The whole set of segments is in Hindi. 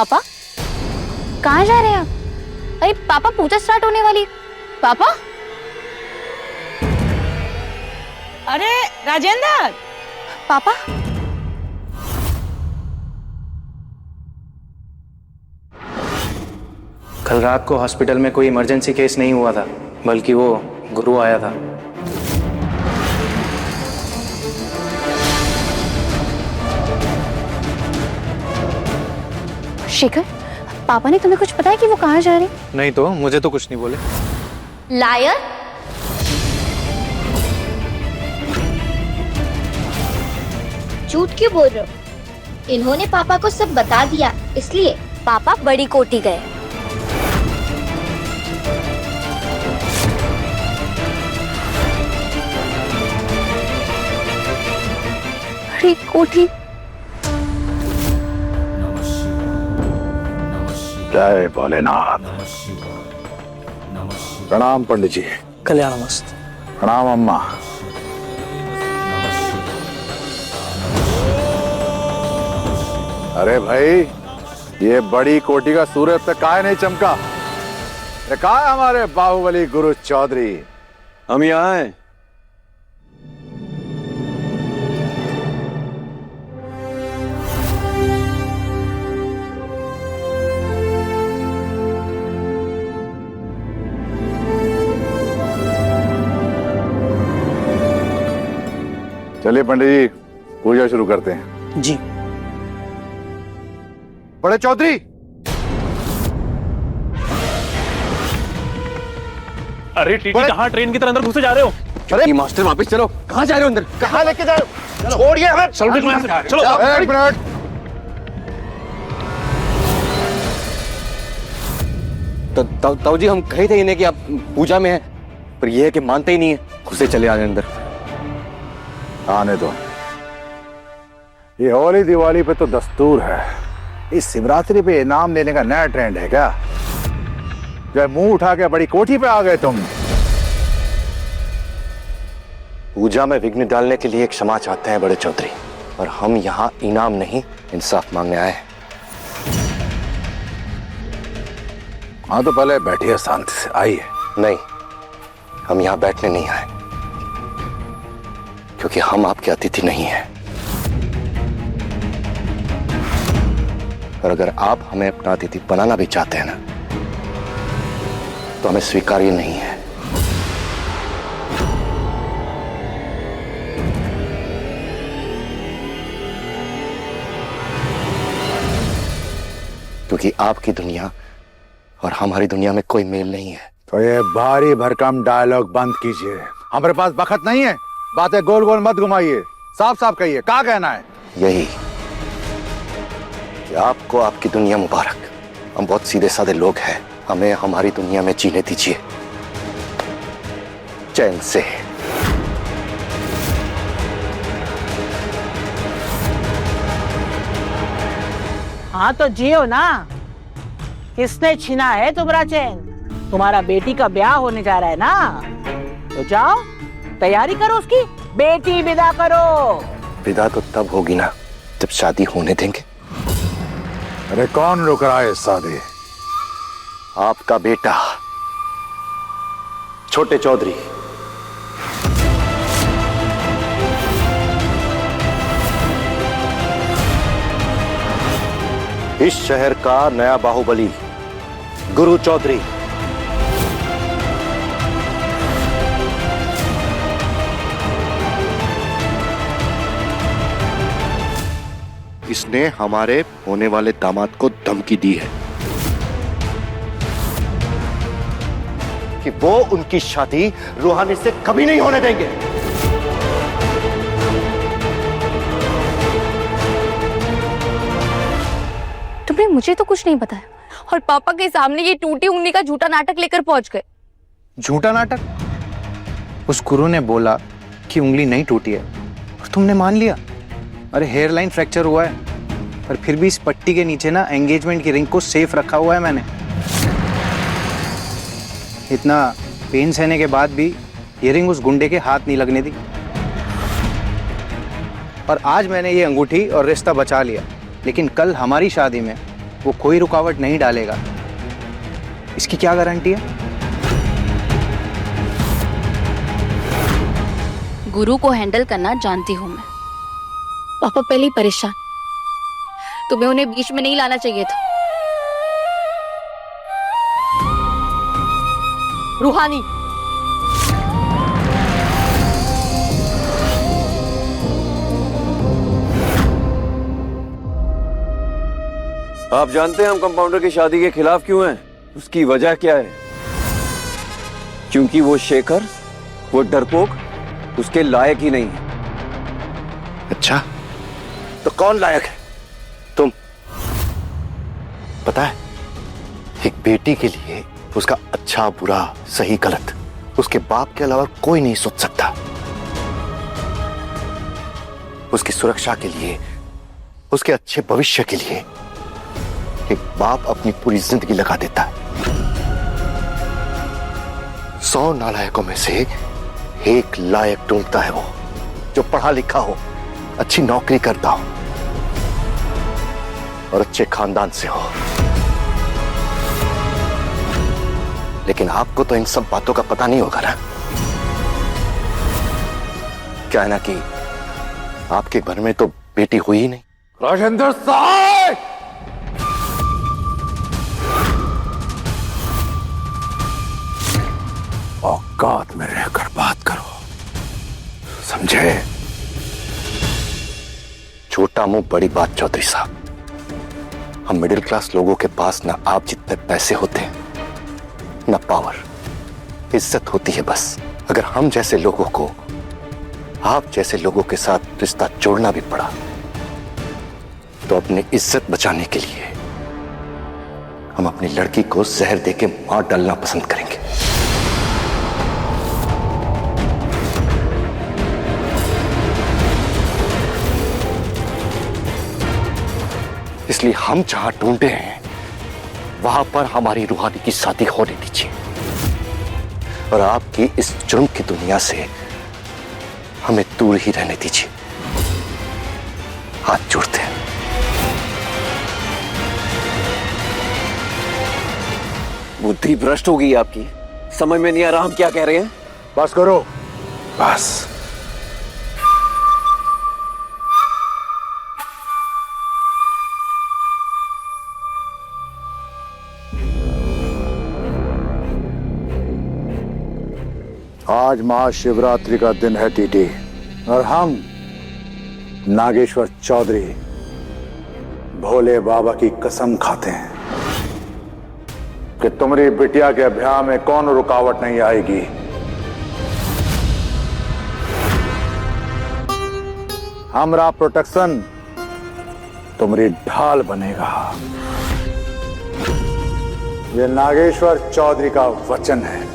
पापा कहाँ जा रहे हैं आप? अरे पापा, पूजा स्टार्ट होने वाली। पापा, अरे राजेंद्र। पापा। कल रात को हॉस्पिटल में कोई इमरजेंसी केस नहीं हुआ था, बल्कि वो गुरु आया था। शेखर, पापा ने तुम्हें कुछ बताया कि वो कहाँ जा रहे हैं? नहीं तो मुझे तो कुछ नहीं बोले। लायर। झूठ क्यों बोल रहे हो? इन्होंने पापा को सब बता दिया, इसलिए पापा बड़ी कोठी गए। बड़ी कोठी। जय भोलेनाथ। प्रणाम पंडित जी। कल्याण मस्त। प्रणाम अम्मा। अरे भाई, ये बड़ी कोठी का सूरज पे काहे नहीं चमका? ये कहा है हमारे बाहुबली गुरु चौधरी? हम यहाँ हैं। चलिए पंडित जी, पूजा शुरू करते हैं। जी। बड़े चौधरी। अरे टीटी, कहाँ ट्रेन की तरह अंदर घुसे जा रहे हो? अरे मास्टर, वापस चलो। कहाँ जा रहे हो अंदर? कहाँ लेके जा रहे हो? छोड़िए हमें। चलो चलो। एक मिनट। ताऊ जी, हम कहे थे इन्हें कि आप पूजा में हैं, पर यह है कि मानते ही नहीं है। घुसे चले आ रहे अंदर। आने दो। ये होली दिवाली पे तो दस्तूर है, इस शिवरात्रि पे इनाम लेने का नया ट्रेंड है क्या? जो मुंह उठा के बड़ी कोठी पे आ गए तुम। पूजा में विघ्न डालने के लिए क्षमा चाहते हैं बड़े चौधरी, और हम यहाँ इनाम नहीं, इंसाफ मांगने आए हैं। हाँ तो पहले बैठिए शांति से। आइए। नहीं, हम यहाँ बैठने नहीं आए, क्योंकि हम आपके अतिथि नहीं हैं। और अगर आप हमें अपना अतिथि बनाना भी चाहते हैं ना, तो हमें स्वीकार्य नहीं है। क्योंकि आपकी दुनिया और हमारी दुनिया में कोई मेल नहीं है। तो ये भारी भरकम डायलॉग बंद कीजिए, हमारे पास वक्त नहीं है। बातें गोल गोल मत घुमाइए, साफ साफ कहिए, क्या कहना है? यही कि आपको आपकी दुनिया मुबारक। हम बहुत सीधे साधे लोग हैं, हमें हमारी दुनिया में जीने दीजिए चैन से। हाँ तो जियो ना। किसने छीना है तुम्हारा चैन? तुम्हारा बेटी का ब्याह होने जा रहा है ना, तो जाओ तैयारी करो, उसकी बेटी विदा करो। विदा तो तब होगी ना जब शादी होने देंगे। अरे कौन रुक रहा है शादी? आपका बेटा छोटे चौधरी। इस शहर का नया बाहुबली गुरु चौधरी। इसने हमारे होने वाले दामाद को धमकी दी है कि वो उनकी शादी रूहानी से कभी नहीं होने देंगे। तुमने मुझे तो कुछ नहीं बताया, और पापा के सामने ये टूटी उंगली का झूठा नाटक लेकर पहुंच गए। झूठा नाटक? उस गुरु ने बोला कि उंगली नहीं टूटी है और तुमने मान लिया। अरे हेयर लाइन फ्रैक्चर हुआ है, पर फिर भी इस पट्टी के नीचे ना एंगेजमेंट की रिंग को सेफ रखा हुआ है मैंने। इतना पेन सहने के बाद भी ये रिंग उस गुंडे के हाथ नहीं लगने दी। और आज मैंने ये अंगूठी और रिश्ता बचा लिया, लेकिन कल हमारी शादी में वो कोई रुकावट नहीं डालेगा, इसकी क्या गारंटी है? गुरु को हैंडल करना जानती हूँ मैं। पापा पहले ही परेशान, तुम्हें उन्हें बीच में नहीं लाना चाहिए था। रूहानी, आप जानते हैं हम कंपाउंडर की शादी के खिलाफ क्यों हैं? उसकी वजह क्या है? क्योंकि वो शेखर, वो डरपोक उसके लायक ही नहीं है। अच्छा, तो कौन लायक है? तुम। पता है, एक बेटी के लिए उसका अच्छा बुरा सही गलत उसके बाप के अलावा कोई नहीं सोच सकता। उसकी सुरक्षा के लिए, उसके अच्छे भविष्य के लिए एक बाप अपनी पूरी जिंदगी लगा देता है। 100 नालायकों में से एक लायक ढूंढता है वो, जो पढ़ा लिखा हो, अच्छी नौकरी करता हो और अच्छे खानदान से हो। लेकिन आपको तो इन सब बातों का पता नहीं होगा ना। क्या है ना कि आपके घर में तो बेटी हुई ही नहीं। राजेंद्र साहब, औकात में रहकर बात करो, समझे? छोटा मुंह बड़ी बात चौधरी साहब। हम मिडिल क्लास लोगों के पास ना आप जितने पैसे होते हैं, ना पावर, इज्जत होती है बस। अगर हम जैसे लोगों को आप जैसे लोगों के साथ रिश्ता जोड़ना भी पड़ा तो अपनी इज्जत बचाने के लिए हम अपनी लड़की को जहर देके मार डालना पसंद करेंगे। इसलिए हम जहां ढूंढे हैं वहां पर हमारी रूहानी की शादी होने दीजिए और आपकी इस जुर्म की दुनिया से हमें दूर ही रहने दीजिए। हाथ जोड़ते हैं। बुद्धि भ्रष्ट हो गई आपकी, समझ में नहीं आ रहा हम क्या कह रहे हैं। बस करो, बस। आज महाशिवरात्रि का दिन है टीटी, और हम नागेश्वर चौधरी भोले बाबा की कसम खाते हैं कि तुम्हारी बिटिया के ब्याह में कौन रुकावट नहीं आएगी। हमारा प्रोटेक्शन तुम्हारी ढाल बनेगा। ये नागेश्वर चौधरी का वचन है।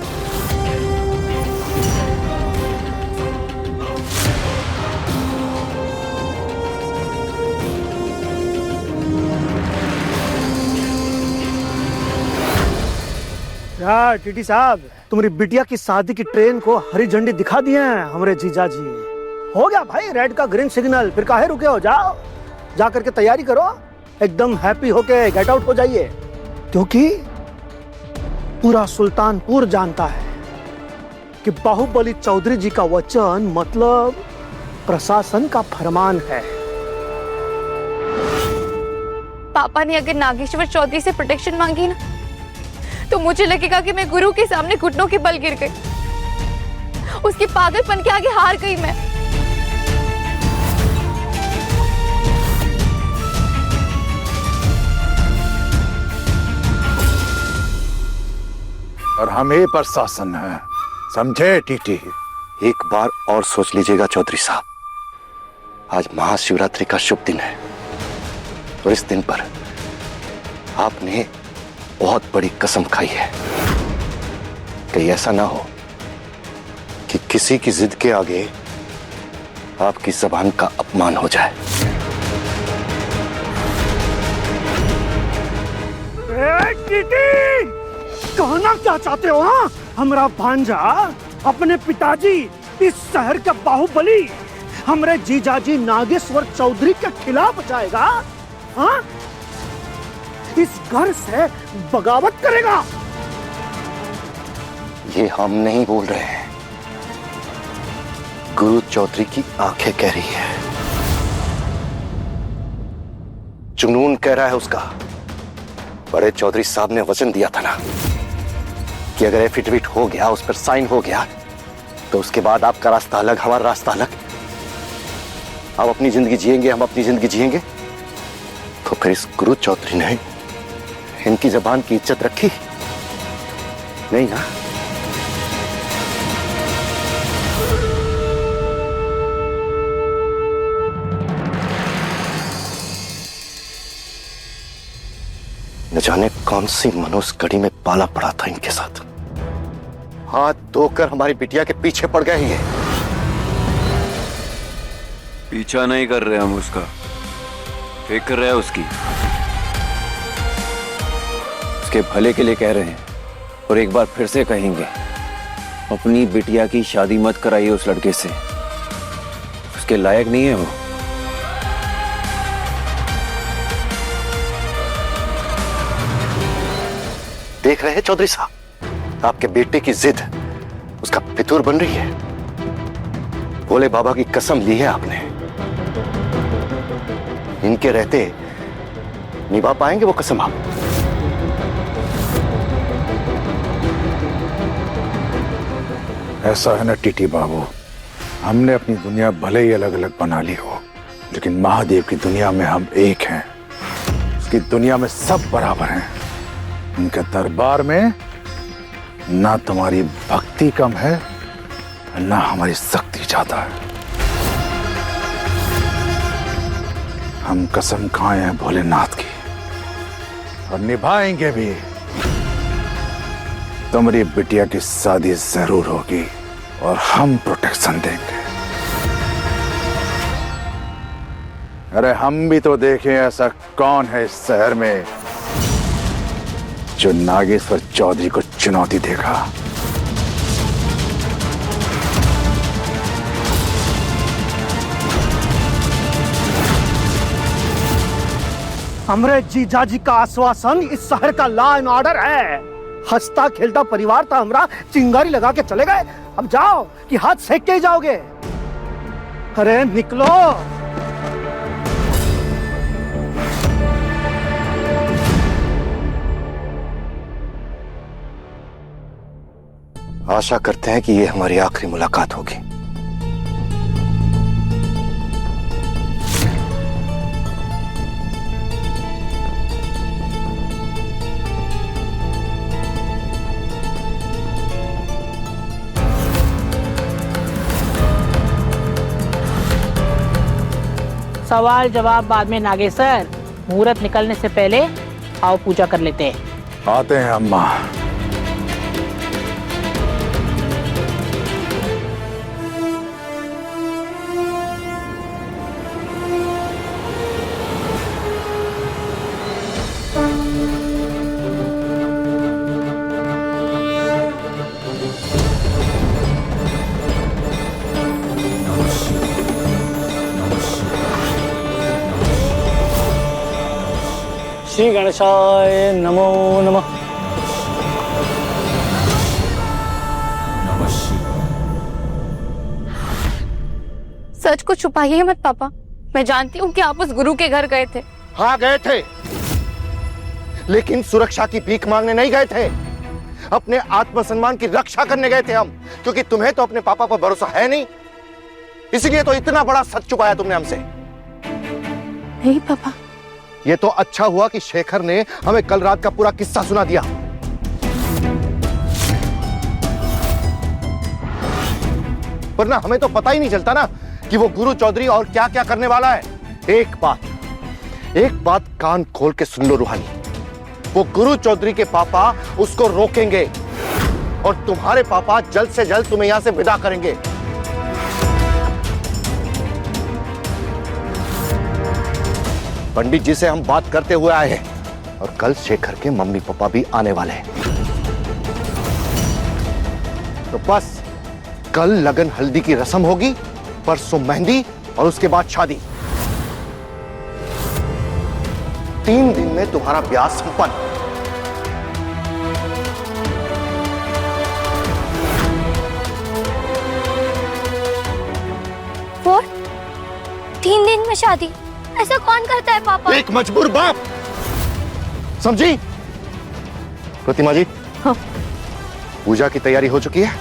यार टीटी साहब, तुम्हारी बिटिया की शादी की ट्रेन को हरी झंडी दिखा दिए हैं हमारे जीजा जी। हो गया भाई रेड का ग्रीन सिग्नल, फिर काहे रुके हो? जाओ, जा करके तैयारी करो, एकदम हैप्पी होके गेट आउट हो जाइए। क्योंकि पूरा सुल्तानपुर जानता है कि बाहुबली चौधरी जी का वचन मतलब प्रशासन का फरमान है। पापा ने अगर नागेश्वर चौधरी से प्रोटेक्शन मांगी ना, तो मुझे लगेगा कि मैं गुरु के सामने घुटनों के बल गिर गई। उसके पागलपन के आगे हार गई मैं। और हम ही प्रशासन है, समझे टीटी? एक बार और सोच लीजिएगा चौधरी साहब, आज महाशिवरात्रि का शुभ दिन है और इस दिन पर आपने बहुत बड़ी कसम खाई है। कहीं ऐसा ना हो कि किसी की जिद के आगे आपकी जबान का अपमान हो जाए। कहना क्या चाहते हो? हाँ, हमारा भांजा अपने पिताजी इस शहर का बाहुबली हमारे जीजाजी नागेश्वर चौधरी के खिलाफ जाएगा? हाँ, इस घर से बगावत करेगा। ये हम नहीं बोल रहे हैं, गुरु चौधरी की आंखें कह रही है, जुनून कह रहा है उसका। बड़े चौधरी साहब ने वचन दिया था ना कि अगर एफिडेविट हो गया, उस पर साइन हो गया, तो उसके बाद आपका रास्ता अलग, हमारा रास्ता अलग। आप अपनी जिंदगी जिएंगे, हम अपनी जिंदगी जिएंगे। तो फिर इस गुरु चौधरी ने इनकी जबान की इज्जत रखी नहीं ना? न जाने कौन सी मनोस्कड़ी में पाला पड़ा था इनके साथ। हाथ धोकर हमारी बिटिया के पीछे पड़ गए ये। पीछा नहीं कर रहे हम उसका, फिक्र है उसकी, उसके भले के लिए कह रहे हैं। और एक बार फिर से कहेंगे, अपनी बिटिया की शादी मत कराइए उस लड़के से, उसके लायक नहीं है वो। देख रहे हैं चौधरी साहब, आपके बेटे की जिद उसका फितूर बन रही है। भोले बाबा की कसम ली है आपने, इनके रहते निभा पाएंगे वो कसम आप? ऐसा है ना टीटी बाबू, हमने अपनी दुनिया भले ही अलग अलग बना ली हो, लेकिन महादेव की दुनिया में हम एक हैं। उसकी दुनिया में सब बराबर हैं। उनके दरबार में ना तुम्हारी भक्ति कम है, ना हमारी शक्ति ज्यादा है। हम कसम खाए हैं भोलेनाथ की, और निभाएंगे भी। तुम्हारी बिटिया की शादी जरूर होगी और हम प्रोटेक्शन देंगे। अरे हम भी तो देखें ऐसा कौन है इस शहर में जो नागेश्वर चौधरी को चुनौती देगा। हमरे जीजाजी का आश्वासन इस शहर का लॉ एंड ऑर्डर है। हंसता खेलता परिवार था हमरा, चिंगारी लगा के चले गए। अब जाओ कि हाथ सेक के ही जाओगे। अरे निकलो। आशा करते हैं कि ये हमारी आखिरी मुलाकात होगी। सवाल जवाब बाद में नागेश्वर, मुहूर्त निकलने से पहले आओ पूजा कर लेते हैं। आते हैं अम्मा। श्री गणेशाय नमो नमः। सच को छुपाइए मत पापा, मैं जानती हूँ कि आप उस गुरु के घर गए थे। हाँ गए थे, लेकिन सुरक्षा की भीख मांगने नहीं गए थे। अपने आत्मसम्मान की रक्षा करने गए थे हम, क्योंकि तुम्हें तो अपने पापा पर भरोसा है नहीं, इसलिए तो इतना बड़ा सच छुपाया तुमने हमसे। नहीं पापा, ये तो अच्छा हुआ कि शेखर ने हमें कल रात का पूरा किस्सा सुना दिया। वरना हमें तो पता ही नहीं चलता ना कि वो गुरु चौधरी और क्या क्या करने वाला है। एक बात कान खोल के सुन लो रूहानी, वो गुरु चौधरी के पापा उसको रोकेंगे और तुम्हारे पापा जल्द से जल्द तुम्हें यहां से विदा करेंगे। पंडित जी से हम बात करते हुए आए हैं और कल शेखर के मम्मी पापा भी आने वाले हैं। तो बस कल लगन हल्दी की रस्म होगी, परसों मेहंदी और उसके बाद शादी। 3 दिन में तुम्हारा ब्याह संपन्न। 3 दिन में शादी? ऐसा कौन करता है पापा? एक मजबूर बाप, समझी? प्रतिमा जी, हाँ। पूजा की तैयारी हो चुकी है?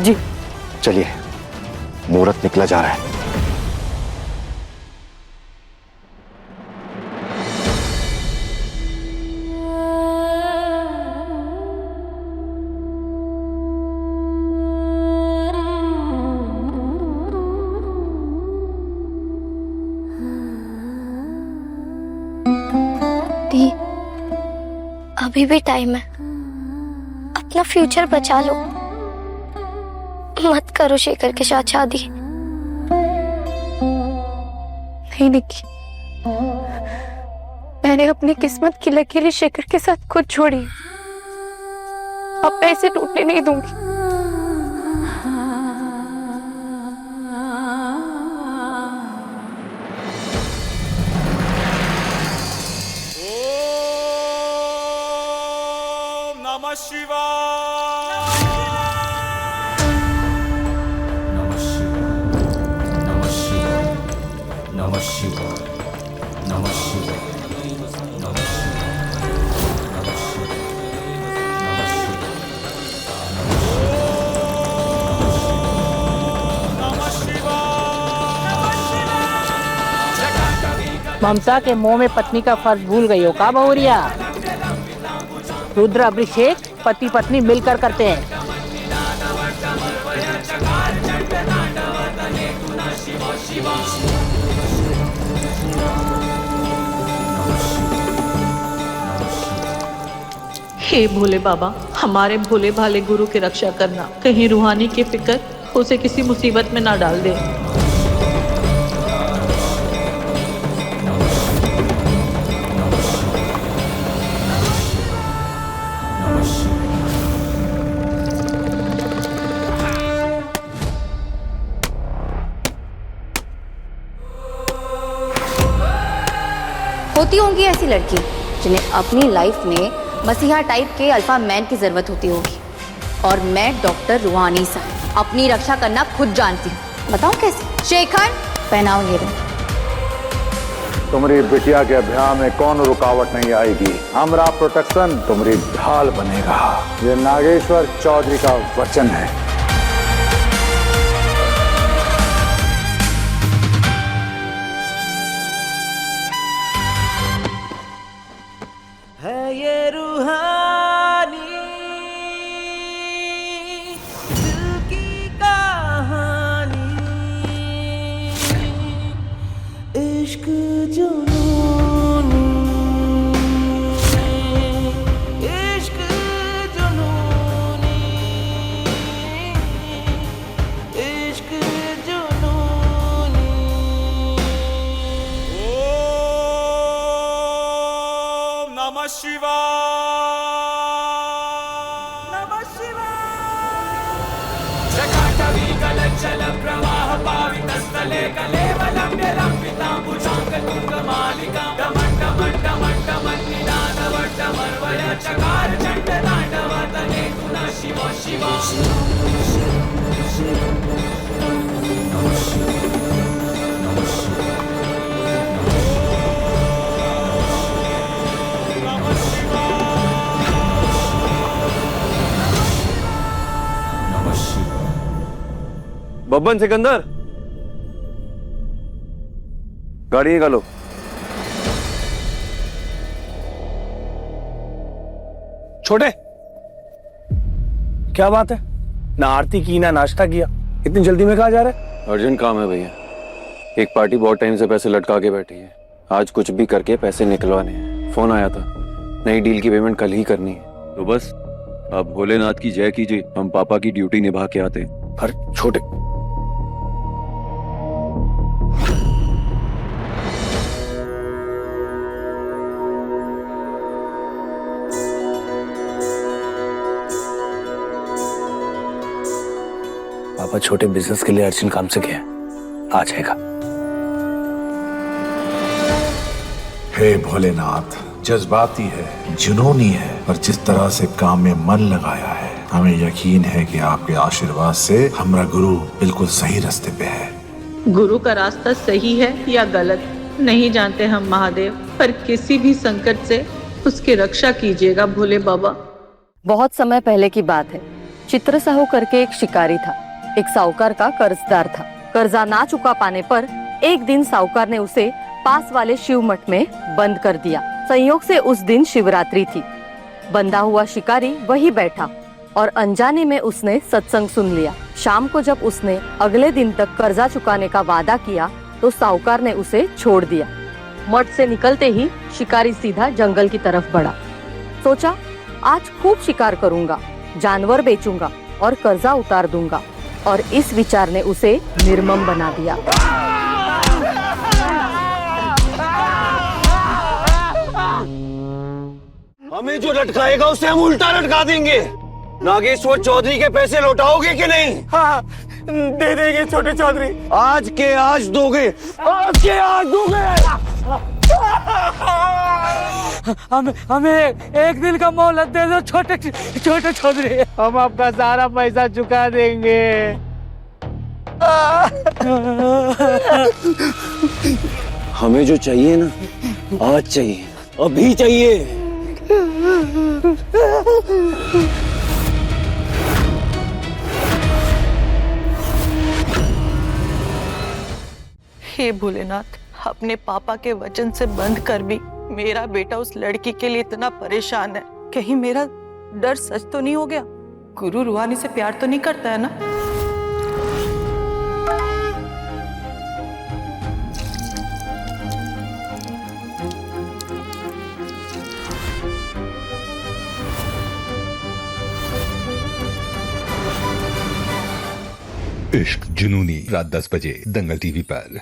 जी। चलिए, मुहूर्त निकला जा रहा है। दी, अभी भी टाइम है, अपना फ्यूचर बचा लो। मत करो शेखर के साथ शादी। नहीं निक्की, मैंने अपनी किस्मत की लकीरें शेखर के साथ खुद छोड़ी। अब मैं इसे टूटने नहीं दूंगी। ममता के मुंह में पत्नी का फर्ज भूल गई हो का बहुरिया? रुद्र अभिषेक पति पत्नी मिलकर करते हैं। हे भोले बाबा, हमारे भोले भाले गुरु की रक्षा करना, कहीं रूहानी की फिक्र उसे किसी मुसीबत में ना डाल दे। होती होंगी ऐसी लड़की जिन्हें अपनी लाइफ में मसीहा टाइप के अल्फा मैन की जरूरत होती होगी, और मैं डॉक्टर रूहानी साहब अपनी रक्षा करना खुद जानती हूँ। बताओ कैसे? शेखर, पहनाओ ये ring। तुम्हारी बिटिया के ब्याह में कौन रुकावट नहीं आएगी। हमारा प्रोटेक्शन तुम्हारी ढाल बनेगा। ये नागेश्वर चौधरी का वचन है। ये रूहानी दिल की कहानी, इश्क जुनूनी, इश्क जुनूनी, इश्क जुनूनी। ओम नमः शिवाय। बब्बन सिकंदर, गाड़ी निकालो। छोटे, क्या बात है? ना आरती की ना नाश्ता किया, इतनी जल्दी में कहाँ जा रहे? अर्जेंट काम है भैया। एक पार्टी बहुत टाइम से पैसे लटका के बैठी है, आज कुछ भी करके पैसे निकलवाने हैं। फोन आया था, नई डील की पेमेंट कल ही करनी है। तो बस आप भोलेनाथ की जय कीजिए, हम पापा की ड्यूटी निभा के आते हैं। पर छोटे, पापा छोटे बिजनेस के लिए अर्जेंट काम से गया है, आ जाएगा। हे भोलेनाथ, जज्बाती है, जुनूनी है, और जिस तरह से काम में मन लगाया है, हमें यकीन है कि आपके आशीर्वाद से हमारा गुरु बिल्कुल सही रास्ते पे है। गुरु का रास्ता सही है या गलत नहीं जानते हम महादेव, पर किसी भी संकट से उसकी रक्षा कीजिएगा भोले बाबा। बहुत समय पहले की बात है। चित्र साहू करके एक शिकारी था। एक साहूकार का कर्जदार था। कर्जा ना चुका पाने पर एक दिन साहूकार ने उसे पास वाले शिव मठ में बंद कर दिया। संयोग से उस दिन शिवरात्रि थी। बंधा हुआ शिकारी वही बैठा और अनजाने में उसने सत्संग सुन लिया। शाम को जब उसने अगले दिन तक कर्जा चुकाने का वादा किया तो साहूकार ने उसे छोड़ दिया। मठ से निकलते ही शिकारी सीधा जंगल की तरफ बढ़ा। सोचा आज खूब शिकार करूंगा, जानवर बेचूंगा और कर्जा उतार दूंगा, और इस विचार ने उसे निर्मम बना दिया। हमें जो लटकाएगा उसे हम उल्टा लटका देंगे। नागेश्वर चौधरी के पैसे लौटाओगे कि नहीं? हाँ, दे देंगे छोटे चौधरी। आज के आज दोगे, आज के आज दोगे। हमें एक दिन का मोहलत दे दो छोटे छोटे चौधरी, हम आपका सारा पैसा चुका देंगे। हमें जो चाहिए ना, आज चाहिए, अभी चाहिए। हे भोलेनाथ, अपने पापा के वचन से बंद कर भी मेरा बेटा उस लड़की के लिए इतना परेशान है। कहीं मेरा डर सच तो नहीं हो गया? गुरु रूहानी से प्यार तो नहीं करता है ना? इश्क जुनूनी, रात 10 बजे दंगल टीवी पर।